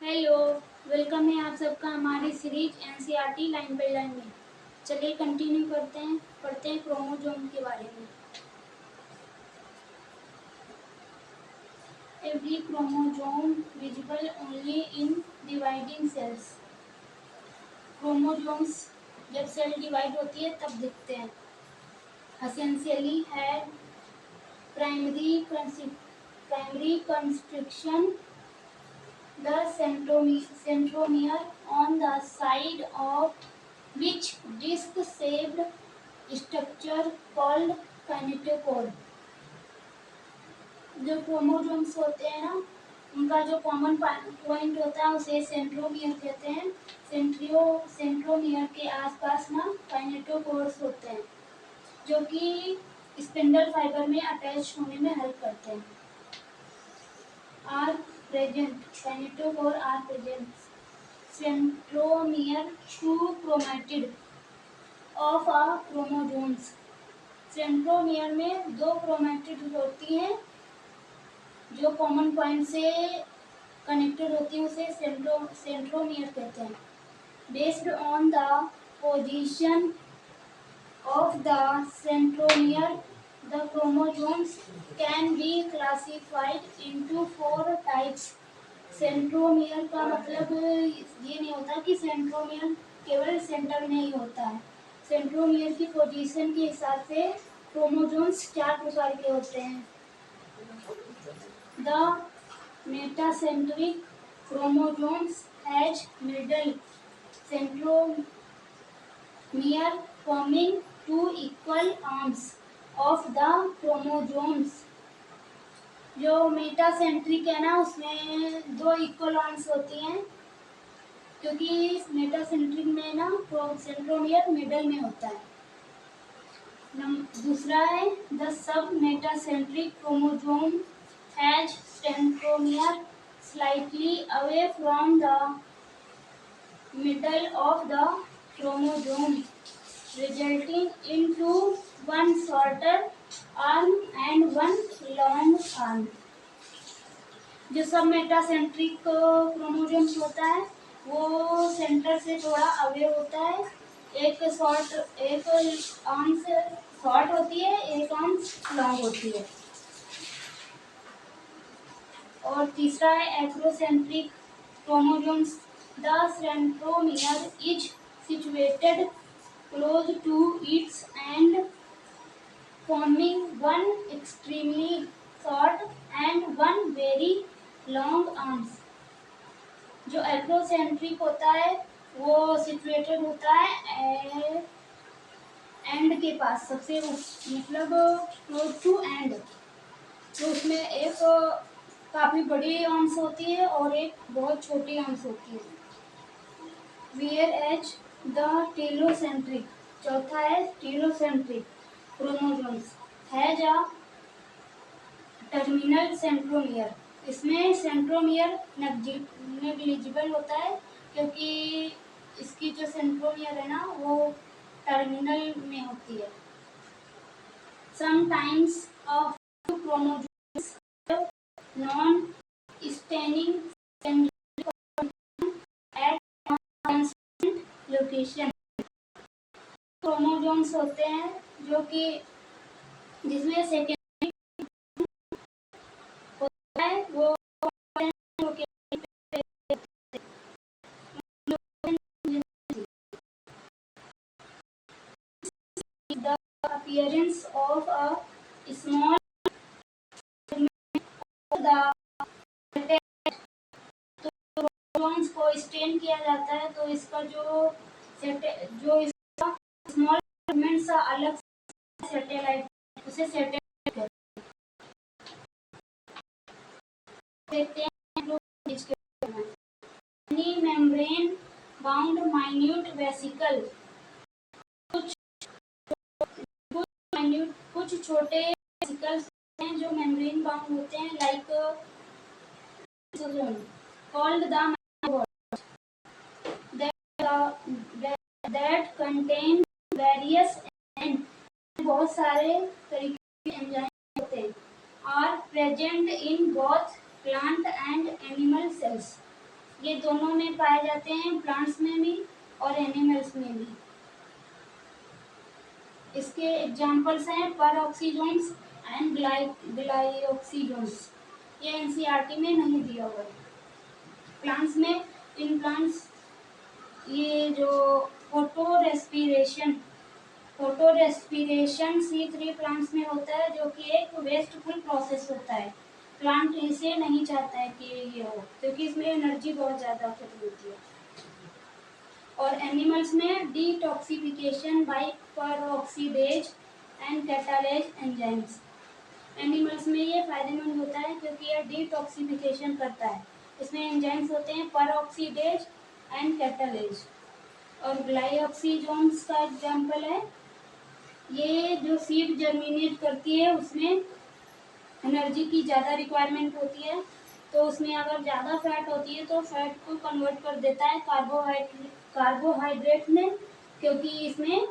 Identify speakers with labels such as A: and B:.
A: Hello, welcome है आप सबका हमारी series NCERT line by line में। चलिए कंटिन्यू करते हैं, पढ़ते हैं क्रोमोसोम के बारे में। Every chromosome visible only in dividing cells. Chromosomes जब सेल डिवाइड होती है तब दिखते हैं। एसेंशियली है primary constriction the centromere on the side of which disc-shaped structure called kinetochore। जो क्रोमोसोम्स होते हैं ना, उनका जो कॉमन पॉइंट होता है उसे सेंट्रोमियर कहते हैं। सेंट्रोमियर के आसपास ना काइनेटोकोर्स होते हैं जो कि स्पिंडल फाइबर में अटैच होने में हेल्प करते हैं। Are present kinetochore are present centromere two chromatid of a chromosomes. Centromere में दो क्रोमैटिड होती हैं जो कॉमन पॉइंट से कनेक्टेड होती है, उसे सेंट्रोमियर कहते हैं। Based on the position of the centromere the chromosomes can be classified into 4 types. Centromere का मतलब ये नहीं होता कि सेंट्रोमियर केवल सेंटर में ही होता है। सेंट्रोमियर की पोजीशन के हिसाब से क्रोमोसोम्स 4 प्रकार के होते हैं। The metacentric chromosomes has middle centromere forming 2 equal arms of the chromosomes। जो मेटासेंट्रिक है ना, उसमें 2 इक्वल आर्म्स होती हैं क्योंकि मेटासेंट्रिक में ना सेंट्रोमियर मिडल में होता है। दूसरा है the sub metacentric chromosome has centromere slightly away from the middle of the chromosome, resulting into one shorter arm and one long arm। जो सब मेटासेंट्रिक क्रोमोसोम्स होता है वो सेंटर से थोड़ा अवे होता है। एक आर्म से शॉर्ट होती है, एक आर्म लॉन्ग होती है। और तीसरा है acrocentric chromosomes. The centromere is situated close to its end forming one extremely short and one very long arms. जो एक्रोसेंट्रिक होता है वो सिचुएटेड होता है एंड के पास, सबसे मतलब क्लोज टू एंड। तो उसमें एक काफ़ी बड़ी आर्म्स होती है और एक बहुत छोटी आर्म्स होती है। वेयर एज द टेलोसेंट्रिक, चौथा है telocentric chromosomes has a terminal centromere. इसमें सेंट्रोमियर नेग्लिजिबल होता है क्योंकि इसकी जो सेंट्रोमियर है ना वो टर्मिनल में होती है। Sometimes a few chromosomes non staining at constant location. Chromosomes होते हैं जो कि जिसमें सेकेंडरी होता है वो the appearance of a small the chromosomes को स्टेन किया जाता है तो इसका जो इसका स्मॉल फ्रेगमेंट सा अलग सैटेलाइट उसे सैटेलाइट कहते हैं। Any membrane bound minute vesicle, कुछ छोटे वेसिकल्स हैं जो मेम्ब्रेन बाउंड होते हैं, like called the that contain various and बहुत सारे तरीके के एंजाइम होते हैं। are present in both plant and animal cells। ये दोनों में पाए जाते हैं, प्लांट्स में भी और एनिमल्स में भी। इसके एग्जाम्पल्स हैं परऑक्सीजोन्स एंड ग्लाइऑक्सीजोन्स। ये एनसीईआरटी में नहीं दिया हुआ है। प्लांट्स में, इन प्लांट्स ये जो फोटो रेस्पिरेशन C3 प्लांट्स में होता है, जो कि एक वेस्टफुल प्रोसेस होता है। प्लांट इसे नहीं चाहता है कि ये हो, क्योंकि इसमें एनर्जी बहुत ज़्यादा खर्च होती है। और एनिमल्स में detoxification by peroxidase and catalase enzymes. Animals में ये फायदेमंद होता है क्योंकि यह डिटॉक्सिफिकेशन करता है। इसमें एंजाइम्स होते हैं परऑक्सीडेज एंड कैटालेज। और ग्लाइऑक्सीजोन्स का एग्जाम्पल है, ये जो सीड जर्मिनेट करती है उसमें एनर्जी की ज़्यादा रिक्वायरमेंट होती है, तो उसमें अगर ज़्यादा फैट होती है तो फैट को कन्वर्ट कर देता है कार्बोहाइड्रेट में, क्योंकि इसमें